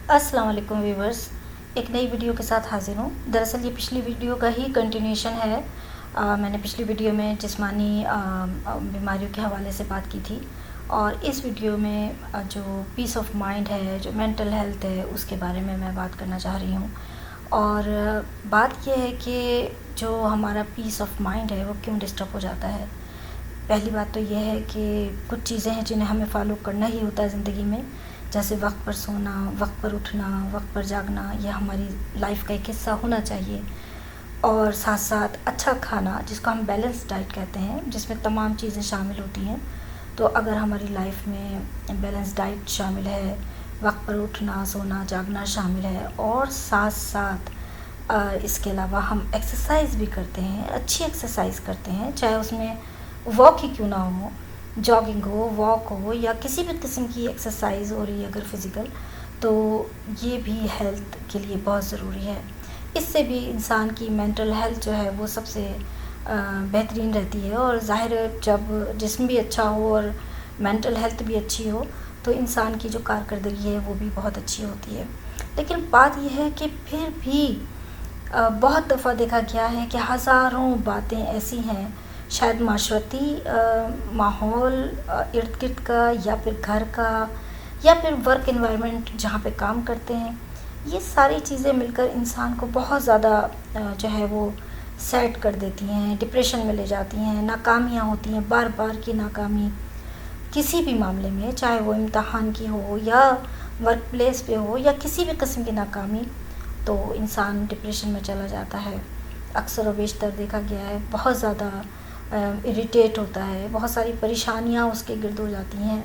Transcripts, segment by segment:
السلام علیکم ویورز، ایک نئی ویڈیو کے ساتھ حاضر ہوں۔ دراصل یہ پچھلی ویڈیو کا ہی کنٹینیوشن ہے۔ میں نے پچھلی ویڈیو میں جسمانی بیماریوں کے حوالے سے بات کی تھی، اور اس ویڈیو میں جو پیس آف مائنڈ ہے، جو مینٹل ہیلتھ ہے، اس کے بارے میں بات کرنا چاہ رہی ہوں۔ اور بات یہ ہے کہ جو ہمارا پیس آف مائنڈ ہے وہ کیوں ڈسٹرب ہو جاتا ہے۔ پہلی بات تو یہ ہے کہ کچھ چیزیں ہیں جنہیں ہمیں فالو کرنا ہی ہوتا ہے زندگی میں، جیسے وقت پر سونا، وقت پر اٹھنا، وقت پر جاگنا، یہ ہماری لائف کا ایک حصہ ہونا چاہیے۔ اور ساتھ ساتھ اچھا کھانا، جس کو ہم بیلنس ڈائٹ کہتے ہیں، جس میں تمام چیزیں شامل ہوتی ہیں۔ تو اگر ہماری لائف میں بیلنس ڈائٹ شامل ہے، وقت پر اٹھنا، سونا، جاگنا شامل ہے، اور ساتھ ساتھ اس کے علاوہ ہم ایکسرسائز بھی کرتے ہیں، اچھی ایکسرسائز کرتے ہیں، چاہے اس میں واک ہی کیوں نہ ہو، جاگنگ ہو، واک ہو، یا کسی بھی قسم کی ایکسرسائز ہو رہی ہے اگر فزیکل، تو یہ بھی ہیلتھ کے لیے بہت ضروری ہے۔ اس سے بھی انسان کی مینٹل ہیلتھ جو ہے وہ سب سے بہترین رہتی ہے، اور ظاہر ہے جب جسم بھی اچھا ہو اور مینٹل ہیلتھ بھی اچھی ہو تو انسان کی جو کارکردگی ہے وہ بھی بہت اچھی ہوتی ہے۔ لیکن بات یہ ہے کہ پھر بھی بہت دفعہ دیکھا گیا ہے کہ ہزاروں باتیں ایسی ہیں، شاید معاشرتی ماحول ارد گرد کا، یا پھر گھر کا، یا پھر ورک انوائرمنٹ جہاں پہ کام کرتے ہیں، یہ ساری چیزیں مل کر انسان کو بہت زیادہ جو ہے وہ سیٹ کر دیتی ہیں، ڈپریشن میں لے جاتی ہیں، ناکامیاں ہوتی ہیں، بار بار کی ناکامی کسی بھی معاملے میں، چاہے وہ امتحان کی ہو یا ورک پلیس پہ ہو، یا کسی بھی قسم کی ناکامی، تو انسان ڈپریشن میں چلا جاتا ہے۔ اکثر و بیشتر دیکھا گیا ہے بہت زیادہ اریٹیٹ ہوتا ہے، بہت ساری پریشانیاں اس کے گرد ہو جاتی ہیں۔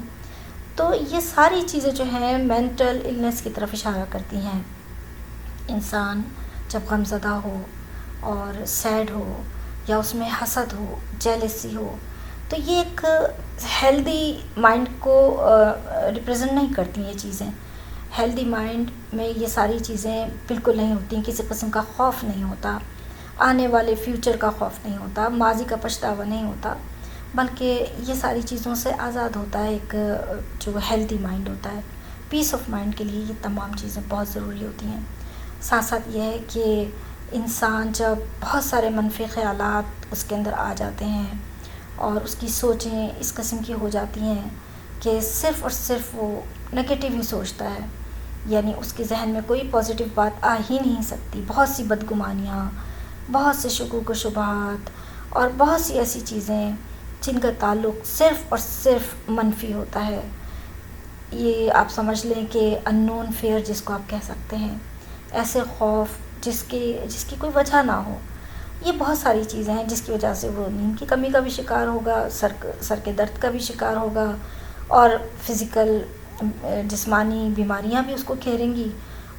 تو یہ ساری چیزیں جو ہیں مینٹل النس کی طرف اشارہ کرتی ہیں۔ انسان جب غم زدہ ہو اور سیڈ ہو، یا اس میں حسد ہو، جیلسی ہو، تو یہ ایک ہیلدی مائنڈ کو ریپرزینٹ نہیں کرتی یہ چیزیں۔ ہیلدی مائنڈ میں یہ ساری چیزیں بالکل نہیں ہوتی، کسی قسم کا خوف نہیں ہوتا، آنے والے فیوچر کا خوف نہیں ہوتا، ماضی کا پچھتاوا نہیں ہوتا، بلکہ یہ ساری چیزوں سے آزاد ہوتا ہے ایک جو ہیلدی مائنڈ ہوتا ہے۔ پیس آف مائنڈ کے لیے یہ تمام چیزیں بہت ضروری ہوتی ہیں۔ ساتھ ساتھ یہ ہے کہ انسان جب بہت سارے منفی خیالات اس کے اندر آ جاتے ہیں، اور اس کی سوچیں اس قسم کی ہو جاتی ہیں کہ صرف اور صرف وہ نگیٹو ہی سوچتا ہے، یعنی اس کے ذہن میں کوئی پازیٹیو بات آ ہی نہیں سکتی، بہت سی بدگمانیاں، بہت سے شکوک و شبہات، اور بہت سی ایسی چیزیں جن کا تعلق صرف اور صرف منفی ہوتا ہے۔ یہ آپ سمجھ لیں کہ اننون فیئر جس کو آپ کہہ سکتے ہیں، ایسے خوف جس کی کوئی وجہ نہ ہو۔ یہ بہت ساری چیزیں ہیں جس کی وجہ سے وہ نیند کی کمی کا بھی شکار ہوگا، سر کے درد کا بھی شکار ہوگا، اور فزیکل جسمانی بیماریاں بھی اس کو گھیریں گی،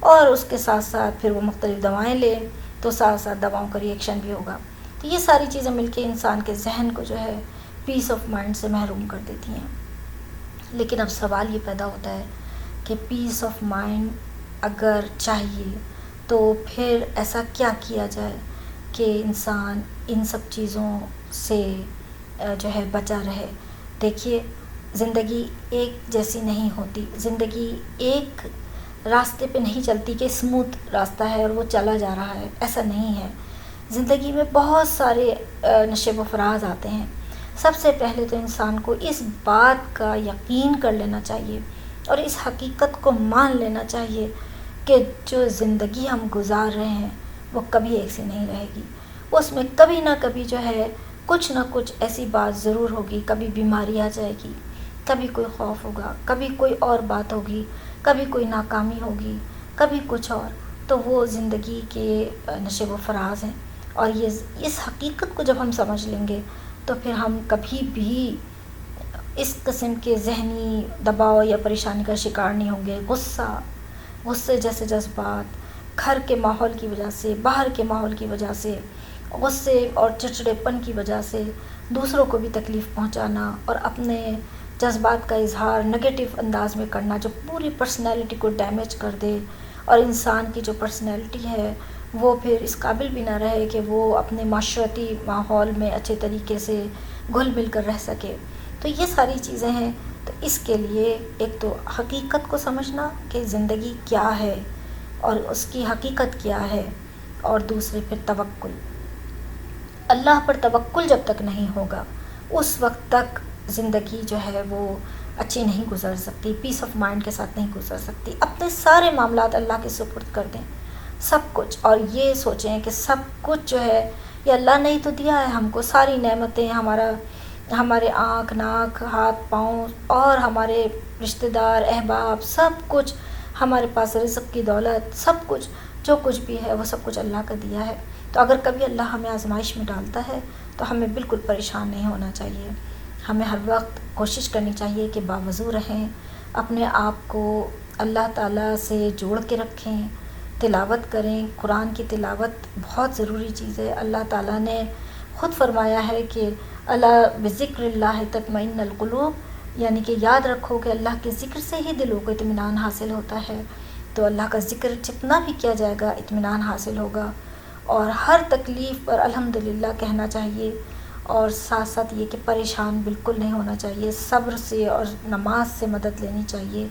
اور اس کے ساتھ ساتھ پھر وہ مختلف دوائیں لے تو ساتھ ساتھ دواؤں کا ریئیکشن بھی ہوگا۔ تو یہ ساری چیزیں مل کے انسان کے ذہن کو جو ہے پیس آف مائنڈ سے محروم کر دیتی ہیں۔ لیکن اب سوال یہ پیدا ہوتا ہے کہ پیس آف مائنڈ اگر چاہیے تو پھر ایسا کیا کیا جائے کہ انسان ان سب چیزوں سے جو ہے بچا رہے۔ دیکھیے، زندگی ایک جیسی نہیں ہوتی، زندگی ایک راستے پہ نہیں چلتی کہ اسموتھ راستہ ہے اور وہ چلا جا رہا ہے، ایسا نہیں ہے۔ زندگی میں بہت سارے نشیب و فراز آتے ہیں۔ سب سے پہلے تو انسان کو اس بات کا یقین کر لینا چاہیے، اور اس حقیقت کو مان لینا چاہیے کہ جو زندگی ہم گزار رہے ہیں وہ کبھی ایسی نہیں رہے گی۔ اس میں کبھی نہ کبھی جو ہے کچھ نہ کچھ ایسی بات ضرور ہوگی، کبھی بیماری آ جائے گی، کبھی کوئی خوف ہوگا، کبھی کوئی اور بات ہوگی، کبھی کوئی ناکامی ہوگی، کبھی کچھ اور۔ تو وہ زندگی کے نشیب و فراز ہیں، اور اس حقیقت کو جب ہم سمجھ لیں گے تو پھر ہم کبھی بھی اس قسم کے ذہنی دباؤ یا پریشانی کا شکار نہیں ہوں گے۔ غصے جیسے جذبات گھر کے ماحول کی وجہ سے، باہر کے ماحول کی وجہ سے، غصے اور چڑچڑے پن کی وجہ سے دوسروں کو بھی تکلیف پہنچانا، اور اپنے جذبات کا اظہار نگیٹو انداز میں کرنا جو پوری پرسنالٹی کو ڈیمیج کر دے، اور انسان کی جو پرسنالٹی ہے وہ پھر اس قابل بھی نہ رہے کہ وہ اپنے معاشرتی ماحول میں اچھے طریقے سے گھل مل کر رہ سکے۔ تو یہ ساری چیزیں ہیں۔ تو اس کے لیے ایک تو حقیقت کو سمجھنا کہ زندگی کیا ہے اور اس کی حقیقت کیا ہے، اور دوسرے پھر توکل. اللہ پر توکل جب تک نہیں ہوگا اس وقت تک زندگی جو ہے وہ اچھی نہیں گزر سکتی، پیس آف مائنڈ کے ساتھ نہیں گزر سکتی. اپنے سارے معاملات اللہ کے سپرد کر دیں، سب کچھ، اور یہ سوچیں کہ سب کچھ جو ہے یہ اللہ نے ہی تو دیا ہے ہم کو. ساری نعمتیں، ہمارے آنکھ، ناک، ہاتھ، پاؤں، اور ہمارے رشتہ دار، احباب، سب کچھ ہمارے پاس، رزق کی دولت، سب کچھ جو کچھ بھی ہے وہ سب کچھ اللہ کا دیا ہے. تو اگر کبھی اللہ ہمیں آزمائش میں ڈالتا ہے تو ہمیں بالکل پریشان نہیں ہونا چاہیے. ہمیں ہر وقت کوشش کرنی چاہیے کہ باوضو رہیں، اپنے آپ کو اللہ تعالیٰ سے جوڑ کے رکھیں، تلاوت کریں. قرآن کی تلاوت بہت ضروری چیز ہے. اللہ تعالیٰ نے خود فرمایا ہے کہ الا بذکر اللہ تطمئن القلوب، یعنی کہ یاد رکھو کہ اللہ کے ذکر سے ہی دلوں کو اطمینان حاصل ہوتا ہے. تو اللہ کا ذکر جتنا بھی کیا جائے گا اطمینان حاصل ہوگا. اور ہر تکلیف پر الحمدللہ کہنا چاہیے، اور ساتھ ساتھ یہ کہ پریشان بالکل نہیں ہونا چاہیے. صبر سے اور نماز سے مدد لینی چاہیے،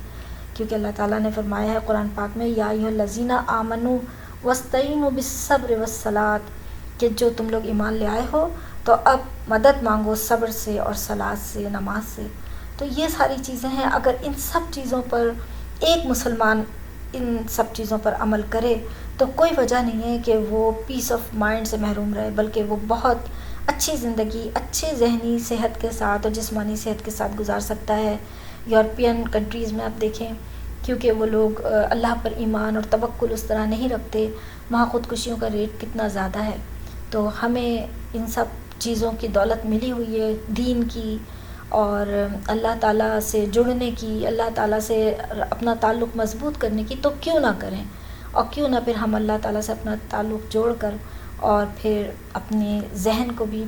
کیونکہ اللہ تعالیٰ نے فرمایا ہے قرآن پاک میں یا ایھا الذین آمنوا واستعینوا بالصبر والصلاۃ، کہ جو تم لوگ ایمان لے آئے ہو تو اب مدد مانگو صبر سے اور صلاۃ سے، نماز سے. تو یہ ساری چیزیں ہیں. اگر ان سب چیزوں پر ایک مسلمان ان سب چیزوں پر عمل کرے تو کوئی وجہ نہیں ہے کہ وہ پیس آف مائنڈ سے محروم رہے، بلکہ وہ بہت اچھی زندگی، اچھے ذہنی صحت کے ساتھ اور جسمانی صحت کے ساتھ گزار سکتا ہے. یورپین کنٹریز میں آپ دیکھیں، کیونکہ وہ لوگ اللہ پر ایمان اور توکل اس طرح نہیں رکھتے، وہاں خودکشیوں کا ریٹ کتنا زیادہ ہے. تو ہمیں ان سب چیزوں کی دولت ملی ہوئی ہے، دین کی اور اللہ تعالیٰ سے جڑنے کی، اللہ تعالیٰ سے اپنا تعلق مضبوط کرنے کی، تو کیوں نہ کریں، اور کیوں نہ پھر ہم اللہ تعالیٰ سے اپنا تعلق جوڑ کر اور پھر اپنے ذہن کو بھی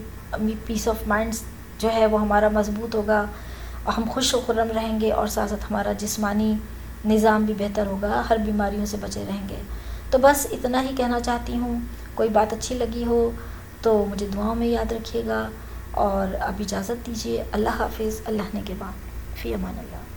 پیس آف مائنڈ جو ہے وہ ہمارا مضبوط ہوگا، اور ہم خوش و خرم رہیں گے، اور ساتھ ساتھ ہمارا جسمانی نظام بھی بہتر ہوگا، ہر بیماریوں سے بچے رہیں گے. تو بس اتنا ہی کہنا چاہتی ہوں. کوئی بات اچھی لگی ہو تو مجھے دعاؤں میں یاد رکھیے گا، اور اب اجازت دیجیے. اللہ حافظ. اللہ نے کے بعد فی امان اللہ.